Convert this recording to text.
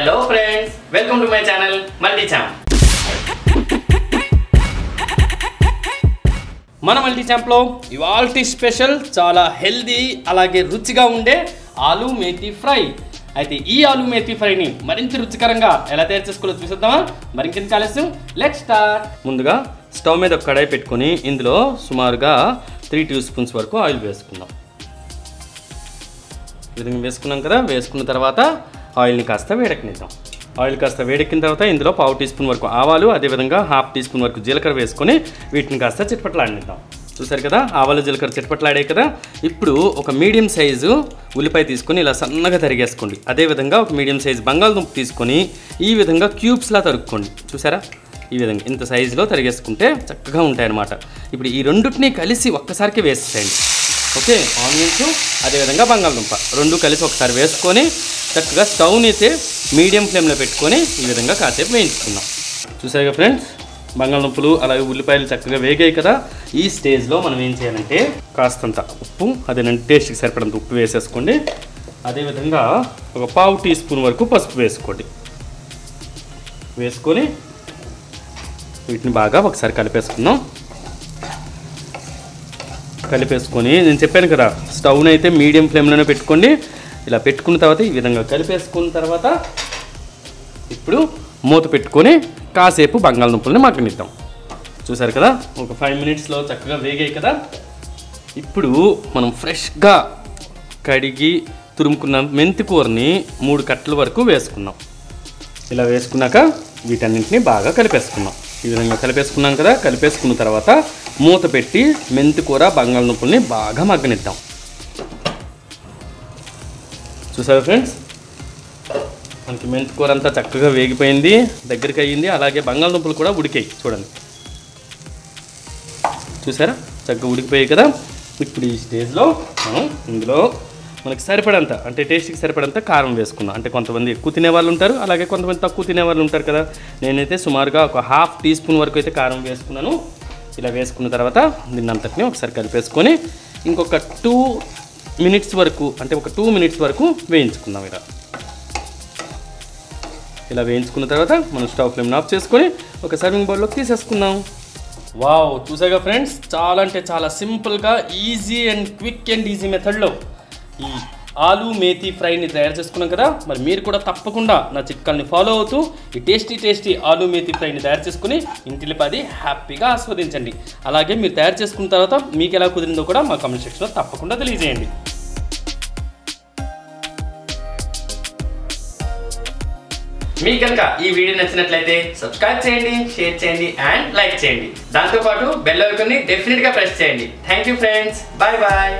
Hello friends, welcome to my channel Multi Champ. మన multi champ లో ఇవాల్టి special చాలా హెల్దీ అలాగే రుచిగా ఉండే ఆలూ మేథీ ఫ్రై. అయితే ఈ ఆలూ మేథీ ఫ్రైని మరింత రుచికరంగా ఎలా తయారు చేసుకోవాలో చూసేద్దామా. మరింకెందుకు ఆలస్యం, లెట్స్ స్టార్ట్. ముందుగా స్టవ్ మీద ఒక కడాయి పెట్టుకొని ఇందులో సుమారుగా 3 tablespoons వరకు ఆయిల్ వేసుకుందాం. ఈ విధంగా వేసుకున్నాం కదా. వేసుకున్న తర్వాత ఆయిల్ని కాస్త వేడెక్కనిద్దాం. ఆయిల్ కాస్త వేడెక్కిన తర్వాత ఇందులో 1/2 teaspoon వరకు ఆవాలు, అదేవిధంగా 1/2 teaspoon వరకు జీలకర్ర వేసుకొని వీటిని కాస్త చిట్పట్లాడిద్దాం. చూసారు కదా, ఆవాలు జీలకర్ర చిట్పట్లాడాయి కదా. ఇప్పుడు ఒక మీడియం సైజు ఉల్లిపాయ తీసుకొని ఇలా సన్నగా తరిగేసుకోండి. అదేవిధంగా ఒక మీడియం సైజు బంగాళదుంప తీసుకొని ఈ విధంగా క్యూబ్స్లా తరుక్కోండి. చూసారా, ఈ విధంగా ఇంత సైజులో తరిగేసుకుంటే చక్కగా ఉంటాయన్నమాట. ఇప్పుడు ఈ రెండుటిని కలిసి ఒక్కసారికి వేసేయండి. ఓకే, ఆనియన్స్ అదేవిధంగా బంగాళదుంప రెండు కలిసి ఒకసారి వేసుకొని చక్కగా స్టవ్ని అయితే మీడియం ఫ్లేమ్లో పెట్టుకొని ఈ విధంగా కాసేపు వేయించుకుందాం. చూసారుగా ఫ్రెండ్స్, బంగాళదుంపలు అలాగే ఉల్లిపాయలు చక్కగా వేగాయి కదా. ఈ స్టేజ్లో మనం ఏం చేయాలంటే కాస్తంత ఉప్పు, అదేనంటే టేస్ట్కి సరిపడంత ఉప్పు వేసేసుకోండి. అదేవిధంగా ఒక 1/2 teaspoon వరకు పసుపు వేసుకోండి. వేసుకొని వీటిని బాగా ఒకసారి కలిపేసుకుందాం. కలిపేసుకొని నేను చెప్పాను కదా, స్టవ్ని అయితే మీడియం ఫ్లేమ్లోనే పెట్టుకోండి. ఇలా పెట్టుకున్న తర్వాత ఈ విధంగా కలిపేసుకున్న తర్వాత ఇప్పుడు మూత పెట్టుకొని కాసేపు బంగాళదుంపల్ని మగ్గనిద్దాం. చూసారు కదా, ఒక 5 minutesలో చక్కగా వేగాయి కదా. ఇప్పుడు మనం ఫ్రెష్గా కడిగి తురుముకున్న మెంతి కూరని 3 కట్టల వరకు వేసుకుందాం. ఇలా వేసుకున్నాక వీటన్నింటినీ బాగా కలిపేసుకుందాం. ఈ విధంగా కలిపేసుకున్నాం కదా. కలిపేసుకున్న తర్వాత మూత పెట్టి మెంతి కూర బంగాళదుంపల్ని బాగా మగ్గనిద్దాం. చూసారు ఫ్రెండ్స్, మనకి మెంతి కూర అంతా చక్కగా వేగిపోయింది, దగ్గరికి అయ్యింది. అలాగే బంగాళదుంపలు కూడా ఉడికాయి చూడండి. చూసారా, చక్కగా ఉడికిపోయాయి కదా. ఇప్పుడు ఈ స్టేజ్లో మనం ఇందులో మనకి సరిపడంత, అంటే టేస్ట్కి సరిపడంత కారం వేసుకున్నాం. అంటే కొంతమంది ఎక్కువ తినేవాళ్ళు ఉంటారు, అలాగే కొంతమంది తక్కువ తినేవాళ్ళు ఉంటారు కదా. నేనైతే సుమారుగా ఒక 1/2 teaspoon వరకు అయితే కారం వేసుకున్నాను. ఇలా వేసుకున్న తర్వాత దీన్ని అంతటిని ఒకసారి కలిపేసుకొని ఇంకొక 2 minutes వరకు, అంటే ఒక 2 minutes వరకు వేయించుకుందాం. ఇలా వేయించుకున్న తర్వాత మనం స్టవ్ ఫ్లేమ్ ఆఫ్ చేసుకొని ఒక సర్వింగ్ బౌల్లోకి తీసేసుకుందాం. వావ్, చూసాగా ఫ్రెండ్స్, చాలా అంటే చాలా సింపుల్గా easy and quick and easy మెథడ్లో ఈ ఆలూ మేథీ ఫ్రైని తయారు చేసుకున్నాం కదా. మరి మీరు కూడా తప్పకుండా నా చిట్కాల్ని ఫాలో అవుతూ ఈ టేస్టీ ఆలూ మేథీ ఫ్రైని తయారు చేసుకుని ఇంటిల్లిపాది హ్యాపీగా ఆస్వాదించండి. అలాగే మీరు తయారు చేసుకున్న తర్వాత మీకు ఎలా కుదిరిందో కూడా మా కామెంట్ సెక్షన్లో తప్పకుండా తెలియజేయండి. మీకు కనుక ఈ వీడియో నచ్చినట్లయితే సబ్స్క్రైబ్ చేయండి, షేర్ చేయండి అండ్ లైక్ చేయండి. దాంతోపాటు బెల్ ఐకాన్ని డెఫినెట్గా ప్రెస్ చేయండి. Thank you friends, bye bye.